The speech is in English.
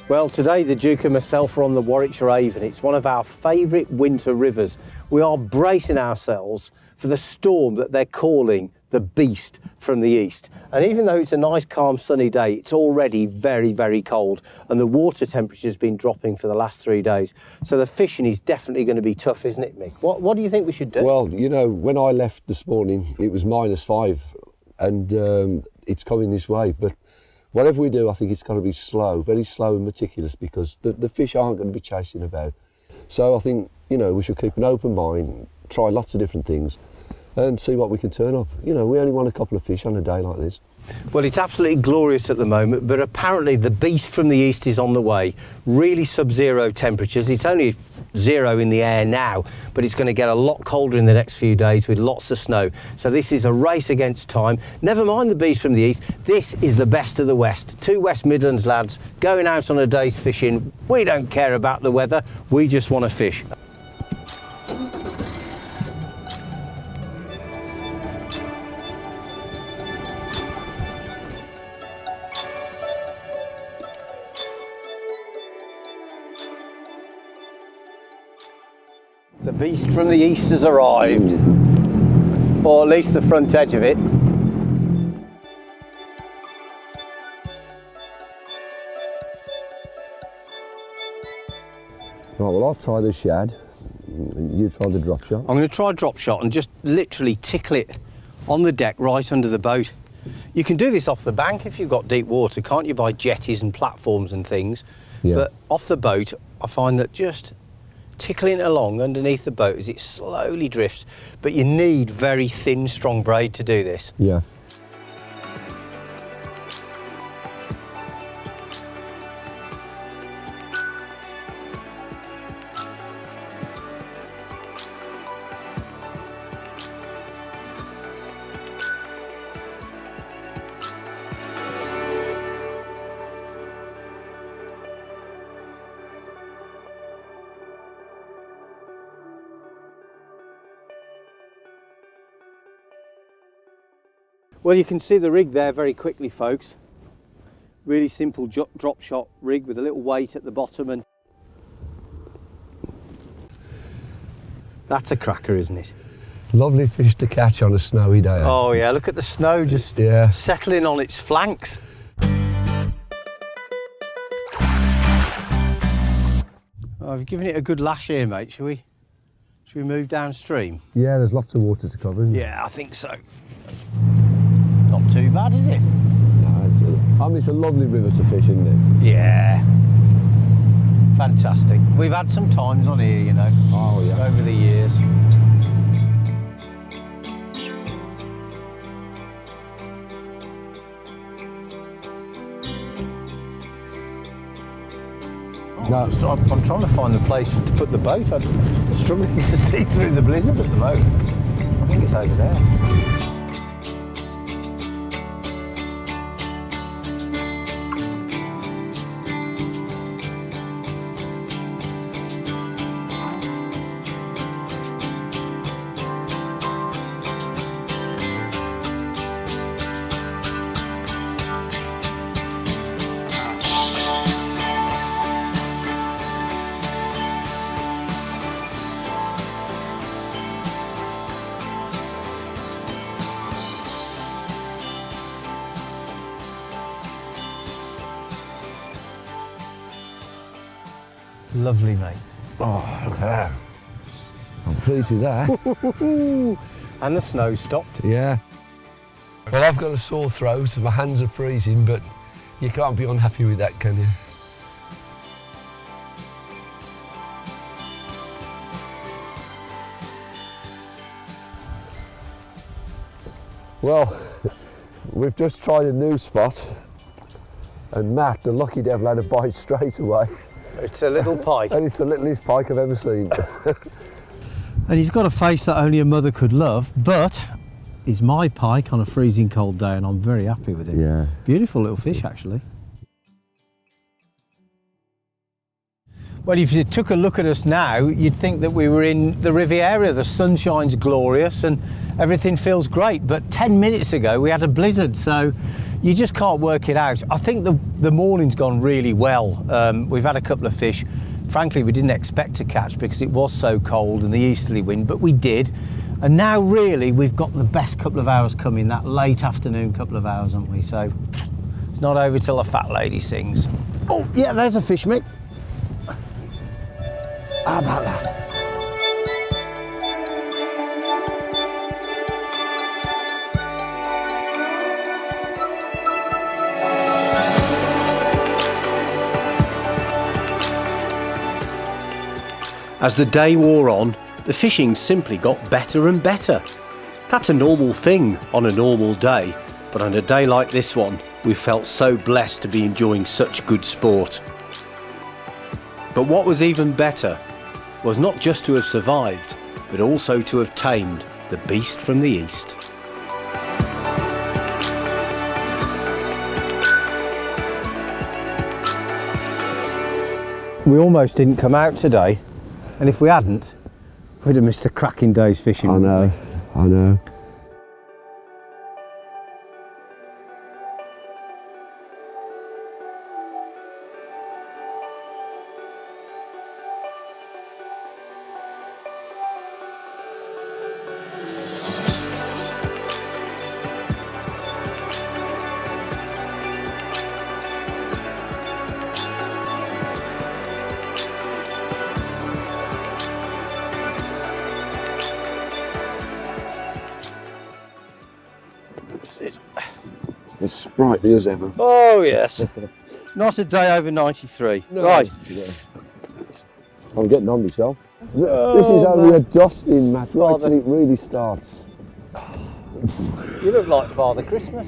Well, today the Duke and myself are on the Warwickshire Avon. It's one of our favourite winter rivers. We are bracing ourselves for the storm that they're calling the Beast from the east. And even though it's a nice, calm, sunny day, it's already very, very cold. And the water temperature has been dropping for the last 3 days. So the fishing is definitely going to be tough, isn't it, Mick? What do you think we should do? Well, you know, when I left this morning, it was -5 and it's coming this way. But whatever we do, I think it's got to be slow, very slow and meticulous, because the fish aren't going to be chasing about. So I think, you know, we should keep an open mind, try lots of different things and see what we can turn up. You know, we only want a couple of fish on a day like this. Well, it's absolutely glorious at the moment, but apparently the Beast from the east is on the way. Really sub-zero temperatures. It's only 0 in the air now, but it's going to get a lot colder in the next few days with lots of snow. So this is a race against time. Never mind the Beast from the east. This is the best of the West. 2 West Midlands lads going out on a day's fishing. We don't care about the weather. We just want to fish. The Beast from the east has arrived, or at least the front edge of it. Right, well, I'll try the shad, and you try the drop shot. I'm going to try drop shot and just literally tickle it on the deck right under the boat. You can do this off the bank if you've got deep water, can't you, by jetties and platforms and things? Yeah. But off the boat, I find that just tickling it along underneath the boat as it slowly drifts, but you need very thin, strong braid to do this. Yeah. Well, you can see the rig there very quickly, folks. Really simple drop shot rig with a little weight at the bottom, and that's a cracker, isn't it? Lovely fish to catch on a snowy day. Oh yeah, look at the snow just settling on its flanks. Oh, I've given it a good lash here, mate. Should we move downstream? Yeah, there's lots of water to cover, isn't there? Yeah, I think so. Not too bad, is it? No, it's a lovely river to fish, isn't it? Yeah. Fantastic. We've had some times on here, you know. Oh, yeah. Over the years. No. I'm trying to find a place to put the boat. I'm struggling to see through the blizzard at the moment. I think it's over there. Lovely, mate. Oh, look at that. I'm pleased with that. And the snow stopped. Yeah. Well, I've got a sore throat and my hands are freezing, but you can't be unhappy with that, can you? Well, we've just tried a new spot, and Matt, the lucky devil, had a bite straight away. It's a little pike. And it's the littlest pike I've ever seen. And he's got a face that only a mother could love, but he's my pike on a freezing cold day, and I'm very happy with him. Yeah. Beautiful little fish, actually. Well, if you took a look at us now, you'd think that we were in the Riviera. The sunshine's glorious and everything feels great. But 10 minutes ago, we had a blizzard, so you just can't work it out. I think the morning's gone really well. We've had a couple of fish. Frankly, we didn't expect to catch because it was so cold and the easterly wind, but we did. And now, really, we've got the best couple of hours coming, that late afternoon couple of hours, haven't we? So it's not over till the fat lady sings. Oh, yeah, there's a fish, Mick. How about that? As the day wore on, the fishing simply got better and better. That's a normal thing on a normal day, but on a day like this one, we felt so blessed to be enjoying such good sport. But what was even better was not just to have survived, but also to have tamed the beast from the east. We almost didn't come out today, and if we hadn't, we'd have missed a cracking day's fishing. I know, I know. As sprightly as ever. Oh yes, not a day over 93. No. Right, Yeah. I'm getting on myself. This is only a dusting, Matt, right till it really starts. you look like Father Christmas.